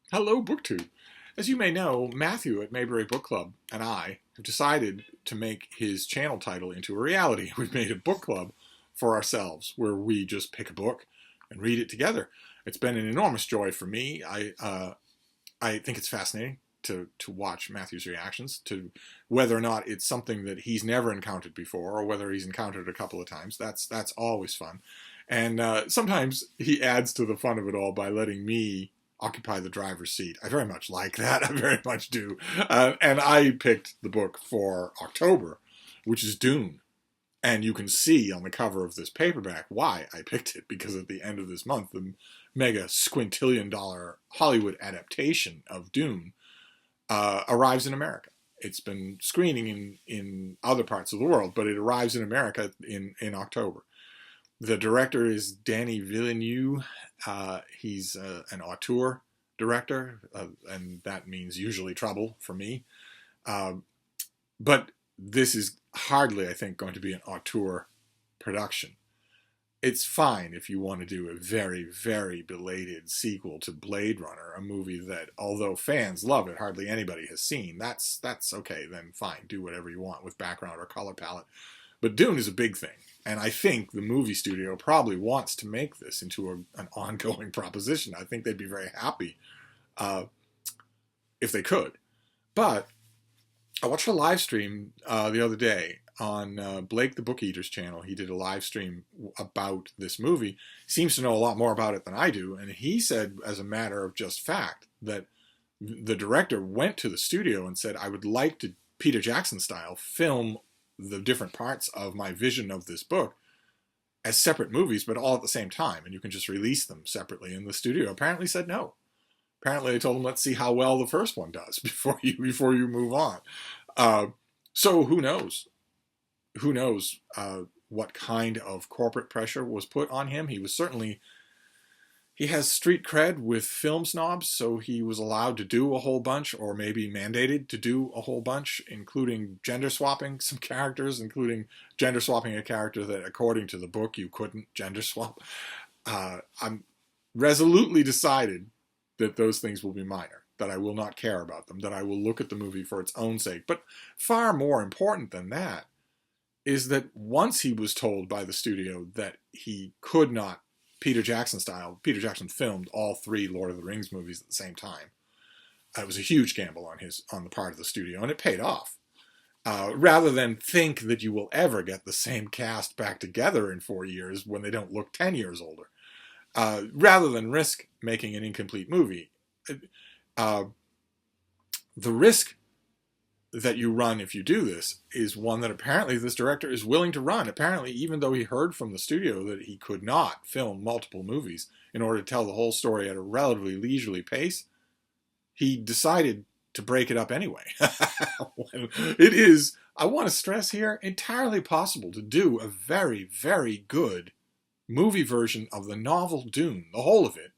Hello, BookTube. As you may know, Matthew at Mayberry Book Club and I have decided to make his channel title into a reality. We've made a book club for ourselves where we just pick a book and read it together. It's been an enormous joy for me. I think it's fascinating to watch Matthew's reactions to whether or not it's something that he's never encountered before or whether he's encountered it a couple of times. That's always fun. And sometimes he adds to the fun of it all by letting me occupy the driver's seat. I very much like that. I very much do. And I picked the book for October, which is Dune. And you can see on the cover of this paperback why I picked it, because at the end of this month, the mega squintillion dollar Hollywood adaptation of Dune arrives in America. It's been screening in other parts of the world, but it arrives in America in October. The director is Denis Villeneuve. He's an auteur director, and that means usually trouble for me. But this is hardly, I think, going to be an auteur production. It's fine if you want to do a very, very belated sequel to Blade Runner, a movie that, although fans love it, hardly anybody has seen. That's okay, then fine. Do whatever you want with background or color palette. But Dune is a big thing, and I think the movie studio probably wants to make this into an ongoing proposition. I think they'd be very happy if they could. But I watched a live stream the other day on Blake the Book Eater's channel. He did a live stream about this movie. He seems to know a lot more about it than I do, and he said, as a matter of just fact, that the director went to the studio and said, I would like to, Peter Jackson style, film the different parts of my vision of this book as separate movies, but all at the same time, and you can just release them separately. And the studio apparently said no. Apparently they told him, let's see how well the first one does before you move on. So who knows? Who knows what kind of corporate pressure was put on him? He has street cred with film snobs, so he was allowed to do a whole bunch, or maybe mandated to do a whole bunch, including gender swapping some characters, including gender swapping a character that, according to the book, you couldn't gender swap. I'm resolutely decided that those things will be minor, that I will not care about them, that I will look at the movie for its own sake. But far more important than that is that once he was told by the studio that he could not, Peter Jackson style, Peter Jackson filmed all 3 Lord of the Rings movies at the same time. It was a huge gamble on the part of the studio, and it paid off. Rather than think that you will ever get the same cast back together in 4 years when they don't look 10 years older, rather than risk making an incomplete movie, the risk that you run if you do this is one that apparently this director is willing to run. Apparently, even though he heard from the studio that he could not film multiple movies in order to tell the whole story at a relatively leisurely pace, he decided to break it up anyway. It is, I want to stress here, entirely possible to do a very, very good movie version of the novel Dune, the whole of it,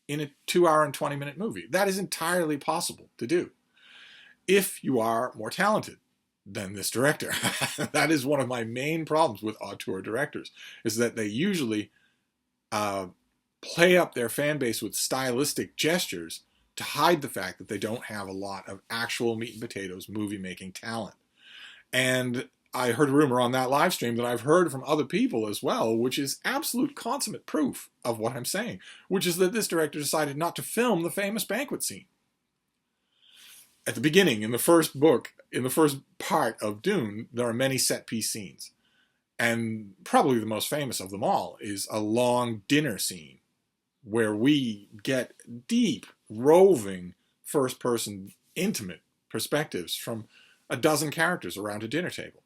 in a 2-hour and 20-minute movie. That is entirely possible to do, if you are more talented than this director. That is one of my main problems with auteur directors, is that they usually play up their fan base with stylistic gestures to hide the fact that they don't have a lot of actual meat and potatoes movie-making talent. And I heard a rumor on that live stream that I've heard from other people as well, which is absolute consummate proof of what I'm saying, which is that this director decided not to film the famous banquet scene. At the beginning, in the first book, in the first part of Dune, there are many set-piece scenes. And probably the most famous of them all is a long dinner scene where we get deep, roving, first-person, intimate perspectives from a dozen characters around a dinner table.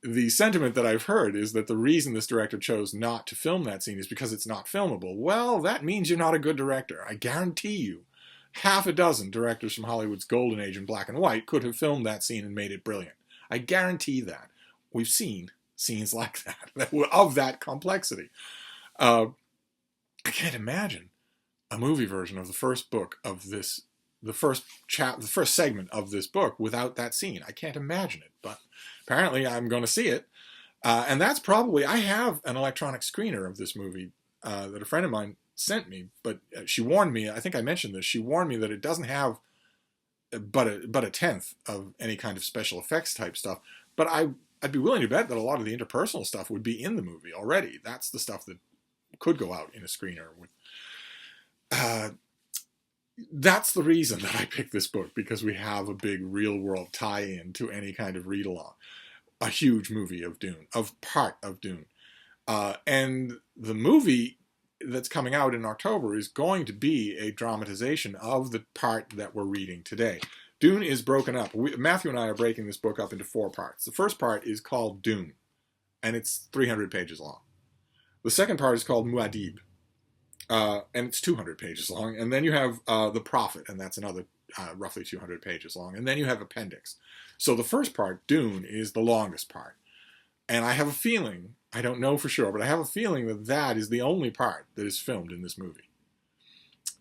The sentiment that I've heard is that the reason this director chose not to film that scene is because it's not filmable. Well, that means you're not a good director. I guarantee you, half a dozen directors from Hollywood's golden age in black and white could have filmed that scene and made it brilliant. I guarantee that. We've seen scenes like that, of that complexity. I can't imagine a movie version of the first book of this, the first segment of this book without that scene. I can't imagine it, but apparently I'm going to see it. And that's probably, I have an electronic screener of this movie that a friend of mine sent me, but she warned me, I think I mentioned this, she warned me that it doesn't have but a tenth of any kind of special effects type stuff. But I'd be willing to bet that a lot of the interpersonal stuff would be in the movie already. That's the stuff that could go out in a screener. That's the reason that I picked this book, because we have a big real world tie-in to any kind of read along. A huge movie of Dune, of part of Dune. And the movie that's coming out in October is going to be a dramatization of the part that we're reading today. Dune is broken up. Matthew and I are breaking this book up into 4 parts. The first part is called Dune, and it's 300 pages long. The second part is called Muad'Dib, and it's 200 pages long. And then you have The Prophet, and that's another roughly 200 pages long. And then you have Appendix. So the first part, Dune, is the longest part. And I have a feeling, I don't know for sure, but I have a feeling that that is the only part that is filmed in this movie.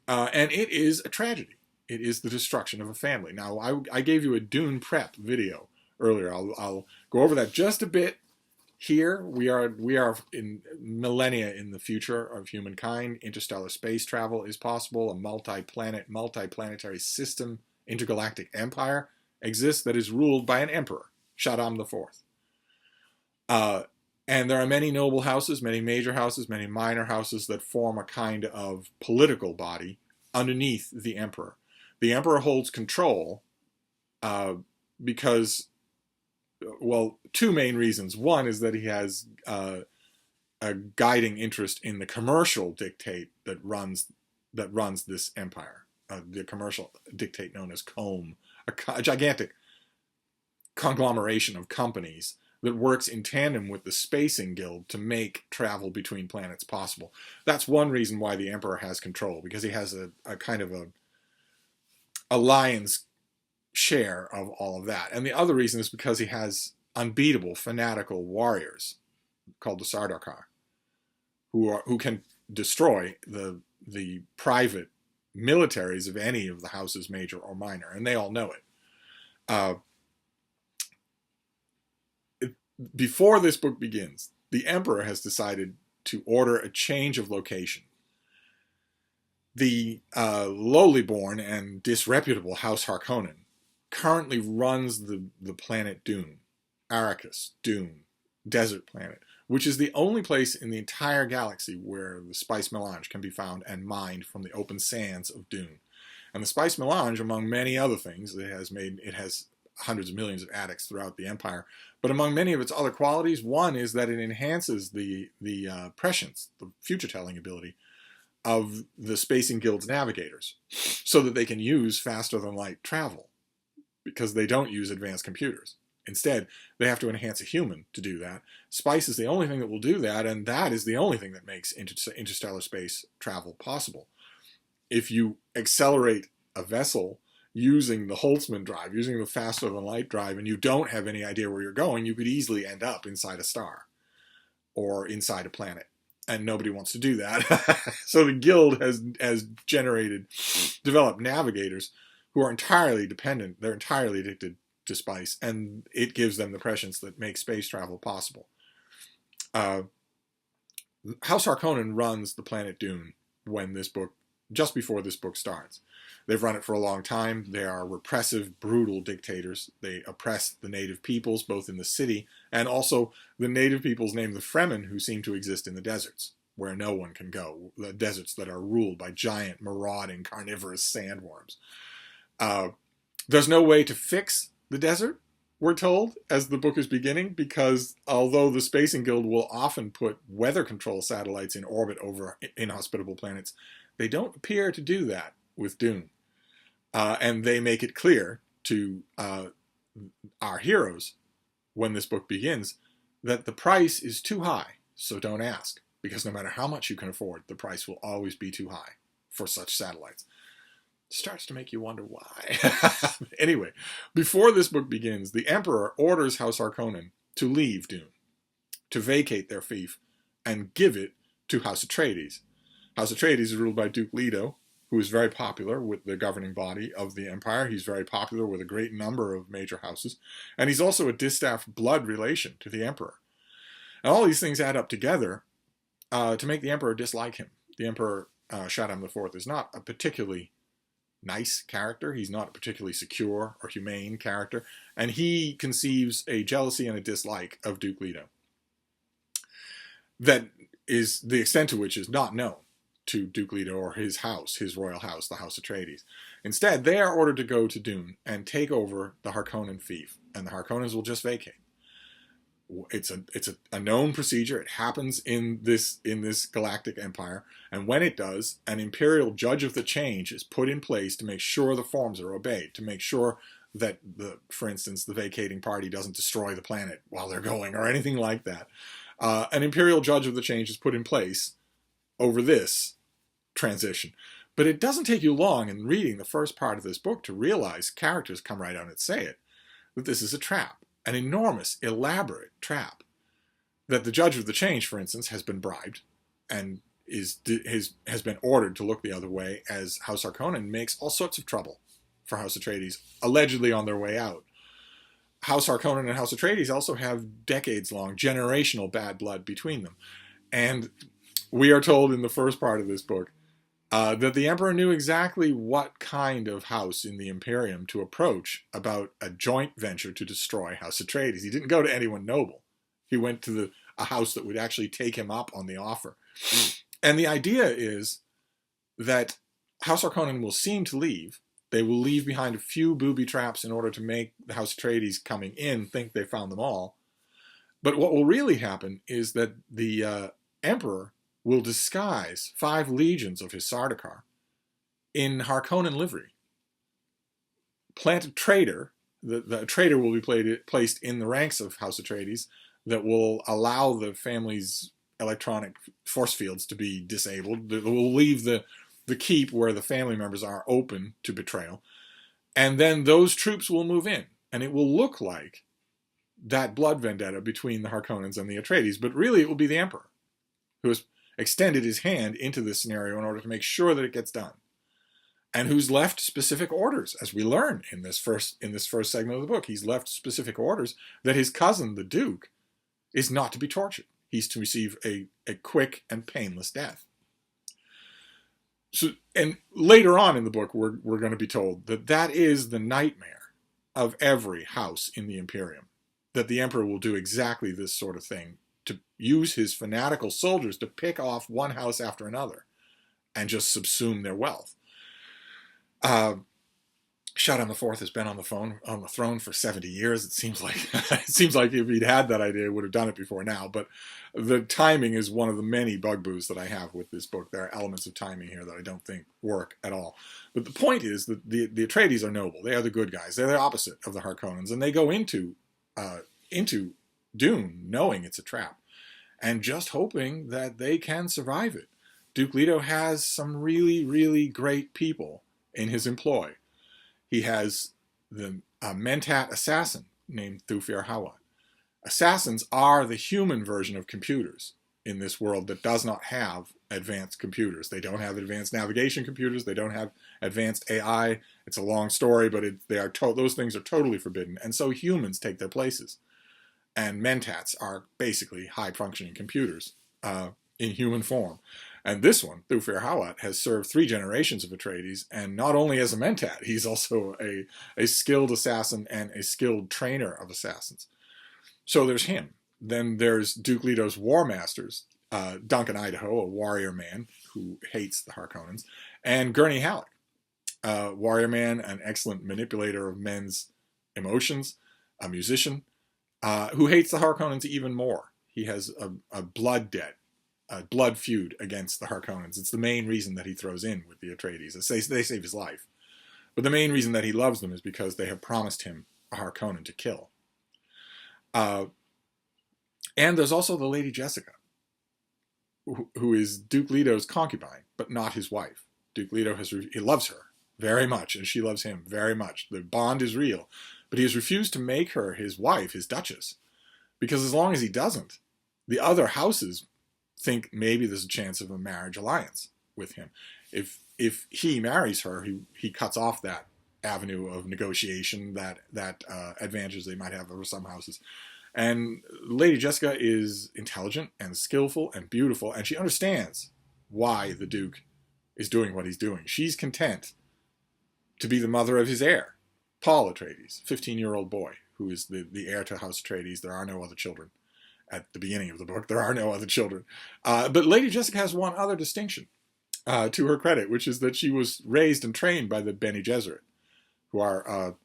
And it is a tragedy. It is the destruction of a family. Now, I gave you a Dune prep video earlier. I'll go over that just a bit here. We are in millennia in the future of humankind. Interstellar space travel is possible. A multi-planetary system, intergalactic empire exists that is ruled by an emperor, Shaddam IV. And there are many noble houses, many major houses, many minor houses that form a kind of political body underneath the emperor. The emperor holds control because, well, 2 main reasons. One is that he has a guiding interest in the commercial dictate that runs this empire. The commercial dictate known as COM, a gigantic conglomeration of companies that works in tandem with the Spacing Guild to make travel between planets possible. That's one reason why the Emperor has control, because he has a kind of a lion's share of all of that. And the other reason is because he has unbeatable, fanatical warriors called the st.donoghue, who can destroy the private militaries of any of the houses, major or minor, and they all know it. Before this book begins, the Emperor has decided to order a change of location. The lowly-born and disreputable House Harkonnen currently runs the planet Dune, Arrakis, Dune, desert planet, which is the only place in the entire galaxy where the spice melange can be found and mined from the open sands of Dune. And the spice melange, among many other things, it has hundreds of millions of addicts throughout the empire. But among many of its other qualities, one is that it enhances the prescience, the future-telling ability of the Spacing Guild's navigators, so that they can use faster-than-light travel, because they don't use advanced computers. Instead, they have to enhance a human to do that. Spice is the only thing that will do that, and that is the only thing that makes interstellar space travel possible. If you accelerate a vessel using the Holtzman drive, using the faster-than-light drive, and you don't have any idea where you're going, you could easily end up inside a star or inside a planet. And nobody wants to do that. So the Guild has developed navigators who are entirely dependent. They're entirely addicted to spice, and it gives them the prescience that makes space travel possible. House Harkonnen runs the planet Dune just before this book starts. They've run it for a long time. They are repressive, brutal dictators. They oppress the native peoples, both in the city, and also the native peoples named the Fremen, who seem to exist in the deserts, where no one can go. The deserts that are ruled by giant, marauding, carnivorous sandworms. There's no way to fix the desert, we're told, as the book is beginning, because although the Spacing Guild will often put weather control satellites in orbit over inhospitable planets, they don't appear to do that with Dune. And they make it clear to our heroes, when this book begins, that the price is too high, so don't ask. Because no matter how much you can afford, the price will always be too high for such satellites. It starts to make you wonder why. Anyway, before this book begins, the Emperor orders House Harkonnen to leave Dune, to vacate their fief, and give it to House Atreides. House Atreides is ruled by Duke Leto, who is very popular with the governing body of the empire. He's very popular with a great number of major houses. And he's also a distaff blood relation to the emperor. And all these things add up together to make the Emperor dislike him. The Emperor Shaddam IV is not a particularly nice character. He's not a particularly secure or humane character, and he conceives a jealousy and a dislike of Duke Leto that is the extent to which is not known to Duke Leto or his house, his royal house, the House Atreides. Instead, they are ordered to go to Dune and take over the Harkonnen fief, and the Harkonnens will just vacate. It's a known procedure. It happens in this galactic empire, and when it does, an imperial judge of the change is put in place to make sure the forms are obeyed, to make sure that for instance, the vacating party doesn't destroy the planet while they're going or anything like that. An imperial judge of the change is put in place over this transition. But it doesn't take you long in reading the first part of this book to realize, characters come right out and say it, that this is a trap. An enormous, elaborate trap. That the judge of the change, for instance, has been bribed and has been ordered to look the other way as House Harkonnen makes all sorts of trouble for House Atreides, allegedly on their way out. House Harkonnen and House Atreides also have decades-long, generational bad blood between them. And we are told in the first part of this book that the Emperor knew exactly what kind of house in the Imperium to approach about a joint venture to destroy House Atreides. He didn't go to anyone noble. He went to a house that would actually take him up on the offer. And the idea is that House Harkonnen will seem to leave. They will leave behind a few booby traps in order to make the House Atreides coming in think they found them all. But what will really happen is that the Emperor will disguise 5 legions of his Sardaukar in Harkonnen livery. Plant a traitor. The traitor will be placed in the ranks of House Atreides that will allow the family's electronic force fields to be disabled. That will leave the keep where the family members are open to betrayal. And then those troops will move in. And it will look like that blood vendetta between the Harkonnens and the Atreides. But really it will be the Emperor who has extended his hand into this scenario in order to make sure that it gets done, and who's left specific orders, as we learn in this first segment of the book. He's left specific orders that his cousin, the Duke, is not to be tortured. He's to receive a quick and painless death. So, and later on in the book, we're going to be told that is the nightmare of every house in the Imperium, that the Emperor will do exactly this sort of thing, to use his fanatical soldiers to pick off one house after another and just subsume their wealth. Shaddam IV has been on the throne for 70 years. It seems like if he'd had that idea, he would have done it before now. But the timing is one of the many bugaboo that I have with this book. There are elements of timing here that I don't think work at all. But the point is that the Atreides are noble. They are the good guys. They're the opposite of the Harkonnens, and they go into Dune knowing it's a trap and just hoping that they can survive it. Duke Leto has some really, really great people in his employ. He has the Mentat assassin named Thufir Hawat. Assassins are the human version of computers in this world that does not have advanced computers. They don't have advanced navigation computers. They don't have advanced AI. It's a long story, but those things are totally forbidden. And so humans take their places. And Mentats are basically high-functioning computers in human form. And this one, Thufir Hawat, has served 3 generations of Atreides, and not only as a Mentat, he's also a skilled assassin and a skilled trainer of assassins. So there's him. Then there's Duke Leto's War Masters, Duncan Idaho, a warrior man who hates the Harkonnens, and Gurney Halleck, warrior man, an excellent manipulator of men's emotions, a musician, who hates the Harkonnens even more. He has a blood debt, a blood feud against the Harkonnens. It's the main reason that he throws in with the Atreides. They save his life. But the main reason that he loves them is because they have promised him a Harkonnen to kill. And there's also the Lady Jessica, who is Duke Leto's concubine, but not his wife. Duke Leto he loves her very much, and she loves him very much. The bond is real. But he has refused to make her his wife, his duchess, because as long as he doesn't, the other houses think maybe there's a chance of a marriage alliance with him. If he marries her, he cuts off that avenue of negotiation, that advantage they might have over some houses. And Lady Jessica is intelligent and skillful and beautiful, and she understands why the Duke is doing what he's doing. She's content to be the mother of his heir, Paul Atreides, 15-year-old boy, who is the heir to House Atreides. There are no other children. At the beginning of the book, there are no other children. But Lady Jessica has one other distinction to her credit, which is that she was raised and trained by the Bene Gesserit, who are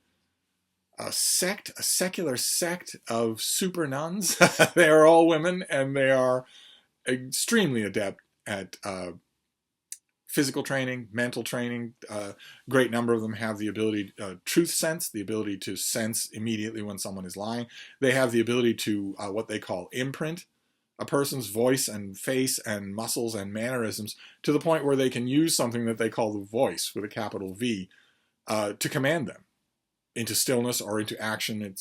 a secular sect of super nuns. They are all women, and they are extremely adept at physical training, mental training. Great number of them have the ability, truth sense, the ability to sense immediately when someone is lying. They have the ability to what they call imprint a person's voice and face and muscles and mannerisms to the point where they can use something that they call the voice with a capital V to command them into stillness or into action. It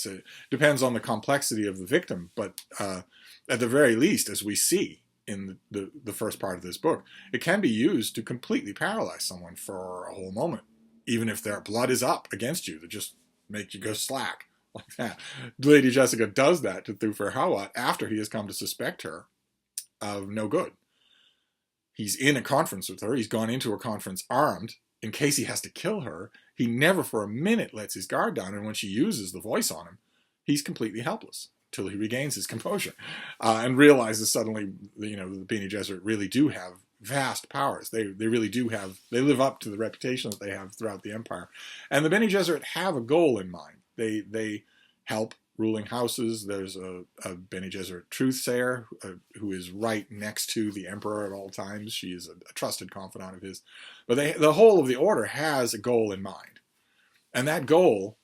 depends on the complexity of the victim, but at the very least, as we see in the first part of this book, it can be used to completely paralyze someone for a whole moment, even if their blood is up against you, to just make you go slack like that. Lady Jessica does that to Thufir Hawat after he has come to suspect her of no good. He's in a conference with her. He's gone into a conference armed in case he has to kill her. He never for a minute lets his guard down, and when she uses the voice on him, he's completely helpless until he regains his composure and realizes suddenly, the Bene Gesserit really do have vast powers. They really do have, they live up to the reputation that they have throughout the Empire. And the Bene Gesserit have a goal in mind. They help ruling houses. There's a Bene Gesserit truthsayer who is right next to the Emperor at all times. She is a trusted confidant of his. But the whole of the Order has a goal in mind. And that goal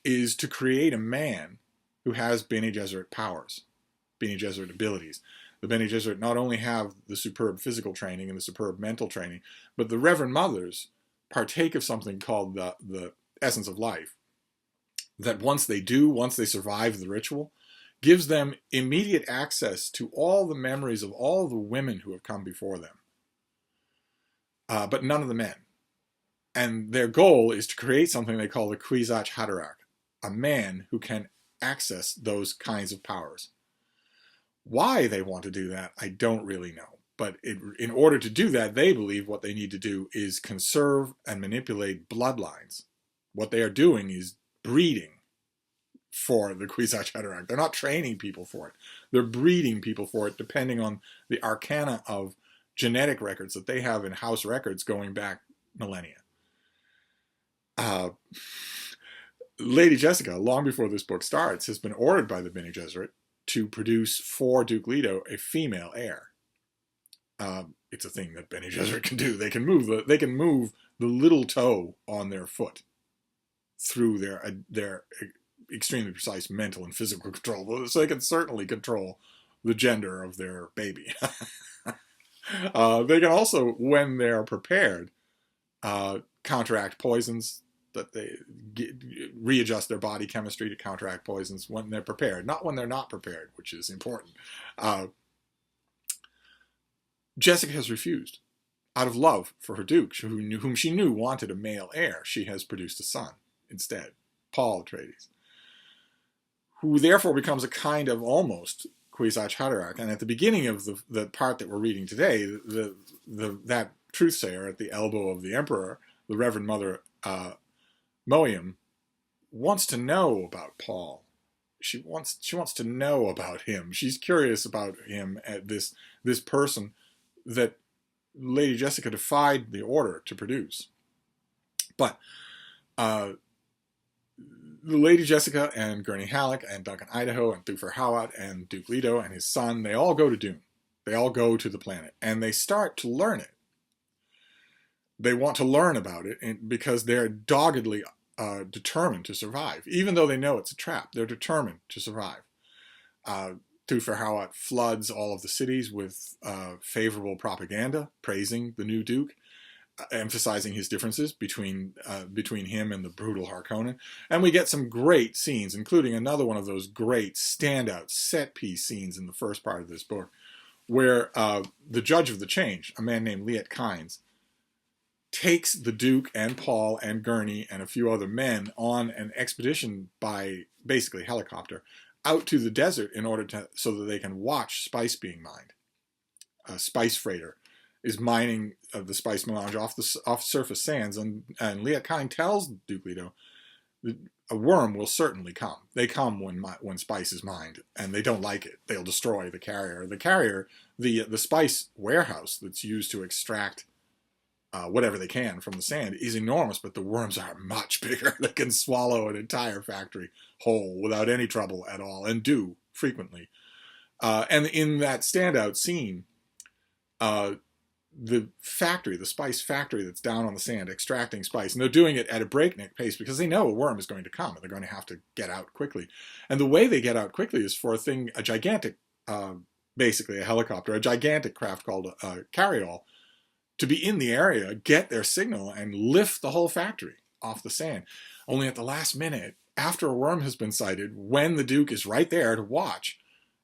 is to create a man who has Bene Gesserit powers, Bene Gesserit abilities. The Bene Gesserit not only have the superb physical training and the superb mental training, but the Reverend Mothers partake of something called the essence of life, that once they survive the ritual, gives them immediate access to all the memories of all the women who have come before them, but none of the men. And their goal is to create something they call the Kwisatz Haderach, a man who can access those kinds of powers. Why they want to do that, I don't really know. But in order to do that, they believe what they need to do is conserve and manipulate bloodlines. What they are doing is breeding for the Kwisatz Haderach. They're not training people for it. They're breeding people for it, depending on the arcana of genetic records that they have in house records going back millennia. Lady Jessica, long before this book starts, has been ordered by the Bene Gesserit to produce for Duke Leto a female heir. It's a thing that Bene Gesserit can do. They can move the little toe on their foot through their extremely precise mental and physical control. So they can certainly control the gender of their baby. They can also, when they're prepared, counteract poisons. That they readjust their body chemistry to counteract poisons when they're prepared, not when they're not prepared, which is important. Jessica has refused. Out of love for her Duke, whom she knew wanted a male heir, she has produced a son instead, Paul Atreides, who therefore becomes a kind of almost Kwisatz Haderach. And at the beginning of the part that we're reading today, that truthsayer at the elbow of the Emperor, the Reverend Mother Mohiam, wants to know about Paul. She wants to know about him. She's curious about him, at this person that Lady Jessica defied the Order to produce. But Lady Jessica and Gurney Halleck and Duncan Idaho and Thufir Hawat and Duke Leto and his son, they all go to Dune. They all go to the planet, and they start to learn it. They want to learn about it because they're doggedly determined to survive. Even though they know it's a trap, they're determined to survive. Thufir Hawat floods all of the cities with favorable propaganda, praising the new Duke, emphasizing his differences between him and the brutal Harkonnen. And we get some great scenes, including another one of those great standout set-piece scenes in the first part of this book, where the Judge of the Change, a man named Liet Kynes, takes the Duke and Paul and Gurney and a few other men on an expedition by basically helicopter out to the desert in order so that they can watch spice being mined. A spice freighter is mining the spice melange off surface sands, and Liet Kynes tells Duke Leto that a worm will certainly come. They come when spice is mined, and they don't like it. They'll destroy the carrier. The carrier, the spice warehouse that's used to extract whatever they can from the sand is enormous, but the worms are much bigger. They can swallow an entire factory whole without any trouble at all, and do frequently. And in that standout scene, the spice factory that's down on the sand extracting spice, and they're doing it at a breakneck pace because they know a worm is going to come and they're going to have to get out quickly. And the way they get out quickly is for a gigantic, basically a helicopter, a gigantic craft called a carryall, to be in the area, get their signal, and lift the whole factory off the sand. Only at the last minute, after a worm has been sighted, when the Duke is right there to watch,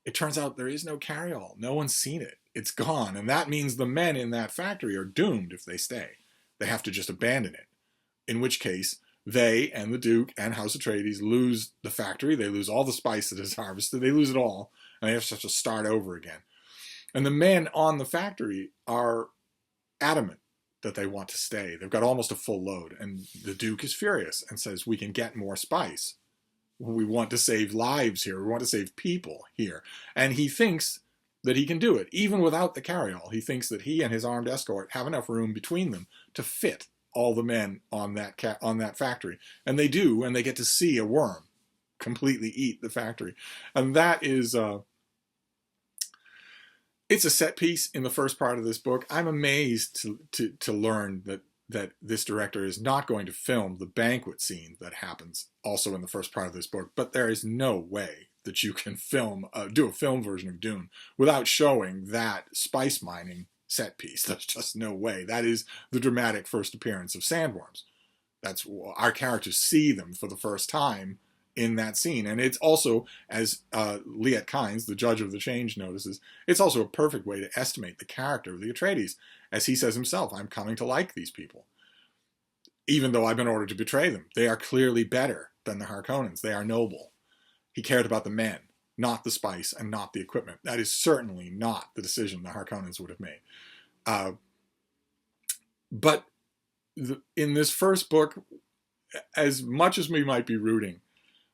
it turns out there is no carryall. No one's seen it. It's gone. And that means the men in that factory are doomed if they stay. They have to just abandon it. In which case, they and the Duke and House Atreides lose the factory. They lose all the spice that is harvested. They lose it all. And they have to start over again. And the men on the factory are adamant that they want to stay. They've got almost a full load. And the Duke is furious and says, we can get more spice. We want to save lives here. We want to save people here. And he thinks that he can do it, even without the carryall. He thinks that he and his armed escort have enough room between them to fit all the men on that factory. And they do, and they get to see a worm completely eat the factory. And that is... it's a set piece in the first part of this book. I'm amazed to learn that this director is not going to film the banquet scene that happens also in the first part of this book. But there is no way that you can do a film version of Dune without showing that spice mining set piece. There's just no way. That is the dramatic first appearance of sandworms. That's our characters see them for the first time in that scene. And it's also, as Liet Kynes, the judge of the change, notices, it's also a perfect way to estimate the character of the Atreides. As he says himself, I'm coming to like these people, even though I've been ordered to betray them. They are clearly better than the Harkonnens. They are noble. He cared about the men, not the spice and not the equipment. That is certainly not the decision the Harkonnens would have made. But in this first book, as much as we might be rooting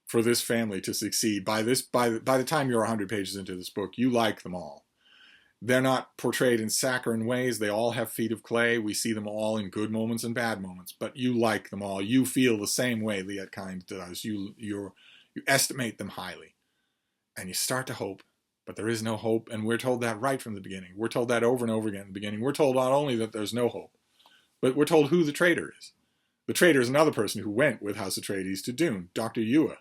for this family to succeed, by the time you're 100 pages into this book, you like them all. They're not portrayed in saccharine ways. They all have feet of clay. We see them all in good moments and bad moments, but you like them all. You feel the same way Liet Kynes does. You estimate them highly, and you start to hope, but there is no hope, and we're told that right from the beginning. We're told that over and over again in the beginning. We're told not only that there's no hope, but we're told who the traitor is. The traitor is another person who went with House Atreides to Dune, Dr. Yueh,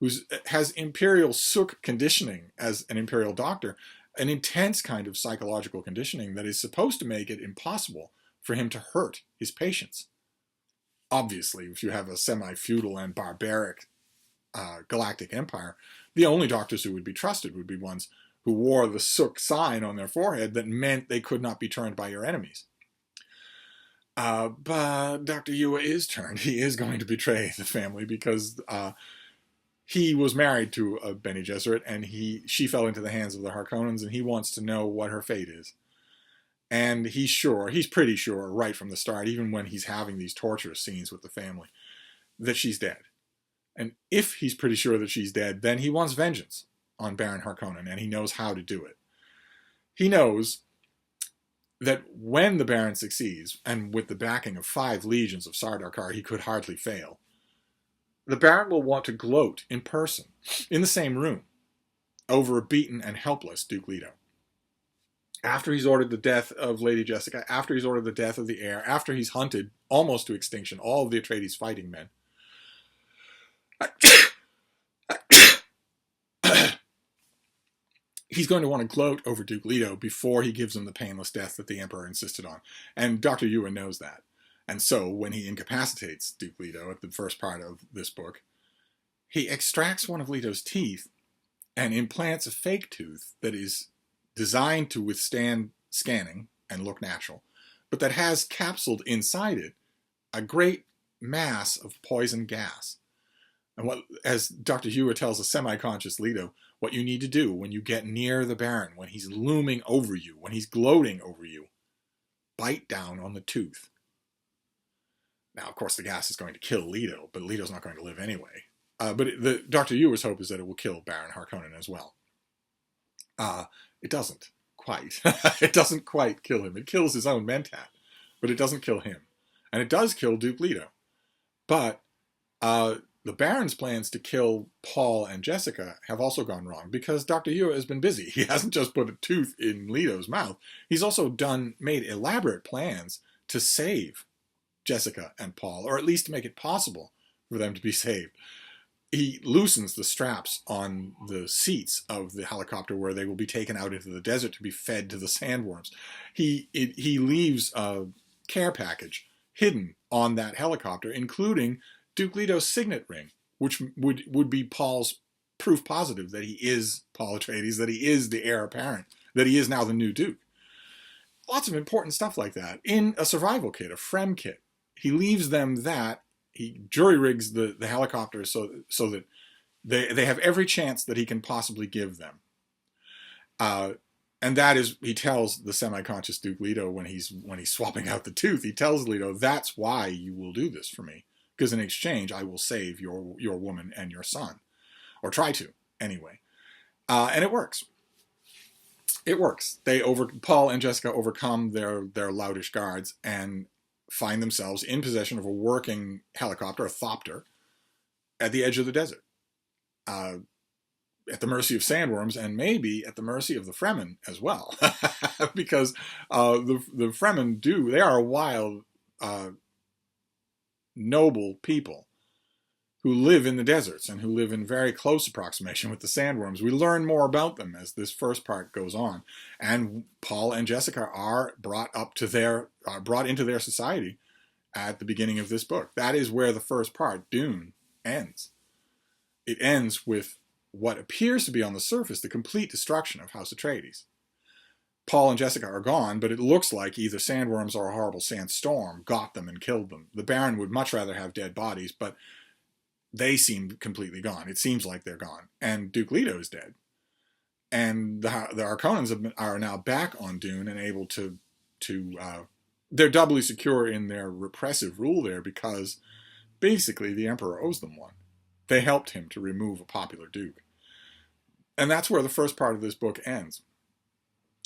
who has imperial sook conditioning as an imperial doctor, an intense kind of psychological conditioning that is supposed to make it impossible for him to hurt his patients. Obviously, if you have a semi-feudal and barbaric galactic empire, the only doctors who would be trusted would be ones who wore the sook sign on their forehead that meant they could not be turned by your enemies. But Dr. Yueh is turned. He is going to betray the family because he was married to a Bene Gesserit, and she fell into the hands of the Harkonnens, and he wants to know what her fate is. And he's pretty sure right from the start, even when he's having these torturous scenes with the family, that she's dead. And if he's pretty sure that she's dead, then he wants vengeance on Baron Harkonnen, and he knows how to do it. He knows that when the Baron succeeds, and with the backing of 5 legions of Sardaukar, he could hardly fail, the Baron will want to gloat in person, in the same room, over a beaten and helpless Duke Leto. After he's ordered the death of Lady Jessica, after he's ordered the death of the heir, after he's hunted almost to extinction all of the Atreides fighting men, he's going to want to gloat over Duke Leto before he gives him the painless death that the Emperor insisted on. And Dr. Yueh knows that. And so when he incapacitates Duke Leto at the first part of this book, he extracts one of Leto's teeth and implants a fake tooth that is designed to withstand scanning and look natural, but that has capsuled inside it a great mass of poison gas. And what, as Dr. Hewer tells a semi-conscious Leto, what you need to do when you get near the Baron, when he's looming over you, when he's gloating over you, bite down on the tooth. Now, of course, the gas is going to kill Leto, but Leto's not going to live anyway. Dr. Ewer's hope is that it will kill Baron Harkonnen as well. It doesn't quite. It doesn't quite kill him. It kills his own Mentat, but it doesn't kill him. And it does kill Duke Leto. But the Baron's plans to kill Paul and Jessica have also gone wrong because Dr. Hewer has been busy. He hasn't just put a tooth in Leto's mouth. He's also made elaborate plans to save Jessica and Paul, or at least to make it possible for them to be saved. He loosens the straps on the seats of the helicopter where they will be taken out into the desert to be fed to the sandworms. He leaves a care package hidden on that helicopter, including Duke Leto's signet ring, which would be Paul's proof positive that he is Paul Atreides, that he is the heir apparent, that he is now the new Duke. Lots of important stuff like that in a survival kit, a Frem kit. He leaves them that. He jury rigs the helicopter so that they have every chance that he can possibly give them. And that is, he tells the semi-conscious Duke Leto when he's swapping out the tooth, he tells Leto, that's why you will do this for me. Because in exchange, I will save your woman and your son. Or try to, anyway. And it works. It works. Paul and Jessica overcome their loutish guards and find themselves in possession of a working helicopter, a thopter, at the edge of the desert. At the mercy of sandworms and maybe at the mercy of the Fremen as well. Because the Fremen they are a wild, noble people who live in the deserts and who live in very close approximation with the sandworms. We learn more about them as this first part goes on. And Paul and Jessica are brought into their society at the beginning of this book. That is where the first part, Dune, ends. It ends with what appears to be on the surface the complete destruction of House Atreides. Paul and Jessica are gone, but it looks like either sandworms or a horrible sandstorm got them and killed them. The Baron would much rather have dead bodies, but they seem completely gone. It seems like they're gone. And Duke Leto is dead. And the Harkonnens are now back on Dune and able to they're doubly secure in their repressive rule there because basically the Emperor owes them one. They helped him to remove a popular duke. And that's where the first part of this book ends.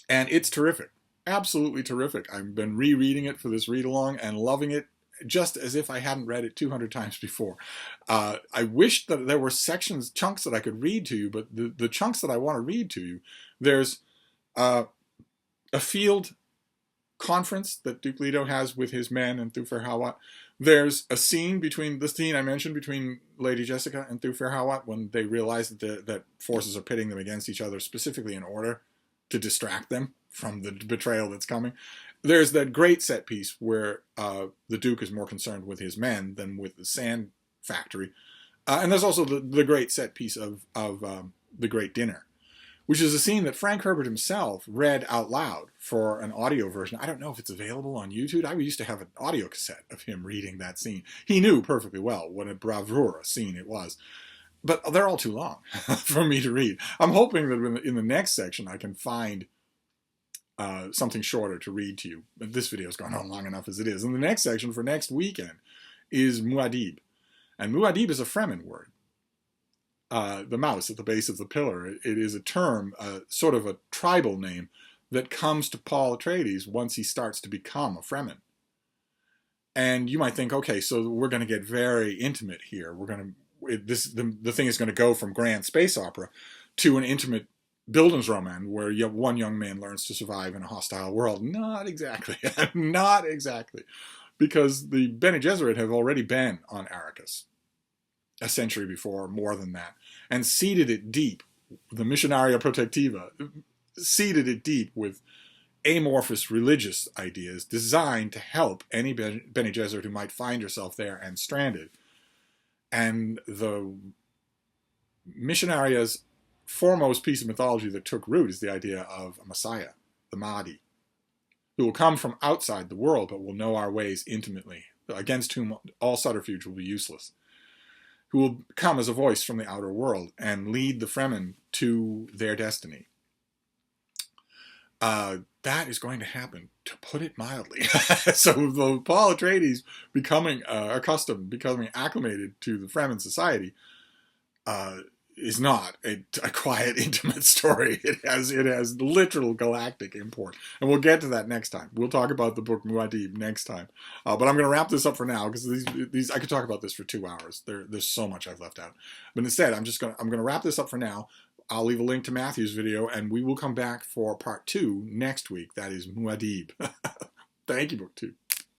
And it's terrific. Absolutely terrific. I've been rereading it for this read-along and loving it just as if I hadn't read it 200 times before. I wish that there were chunks that I could read to you, but the chunks that I want to read to you, there's a field conference that Duke Leto has with his men and Thufir Hawat. There's a scene the scene I mentioned between Lady Jessica and Thufir Hawat when they realize that forces are pitting them against each other specifically in order to distract them from the betrayal that's coming. There's that great set piece where the Duke is more concerned with his men than with the sand factory. And there's also the great set piece of The Great Dinner, which is a scene that Frank Herbert himself read out loud for an audio version. I don't know if it's available on YouTube. I used to have an audio cassette of him reading that scene. He knew perfectly well what a bravura scene it was. But they're all too long for me to read. I'm hoping that in the next section I can find something shorter to read to you. But this video's gone on long enough as it is. And the next section for next weekend is Muad'Dib. And Muad'Dib is a Fremen word. The mouse at the base of the pillar. It is a term, sort of a tribal name, that comes to Paul Atreides once he starts to become a Fremen. And you might think, okay, so we're going to get very intimate here. The thing is going to go from grand space opera to an intimate Bildungsroman where one young man learns to survive in a hostile world. Not exactly. Not exactly. Because the Bene Gesserit have already been on Arrakis a century before, more than that, and seeded it deep. The Missionaria Protectiva seeded it deep with amorphous religious ideas designed to help any Bene Gesserit who might find herself there and stranded. And the Missionaria's foremost piece of mythology that took root is the idea of a Messiah, the Mahdi, who will come from outside the world but will know our ways intimately, against whom all subterfuge will be useless, who will come as a voice from the outer world and lead the Fremen to their destiny. That is going to happen, to put it mildly. So Paul Atreides becoming becoming acclimated to the Fremen society, is not a quiet, intimate story. It has literal galactic import, and we'll get to that next time. We'll talk about the book Muad'Dib next time. But I'm going to wrap this up for now, because these I could talk about this for 2 hours. There's so much I've left out. But instead, I'm going to wrap this up for now. I'll leave a link to Matthew's video, and we will come back for part 2 next week. That is Muad'Dib. Thank you, BookTube.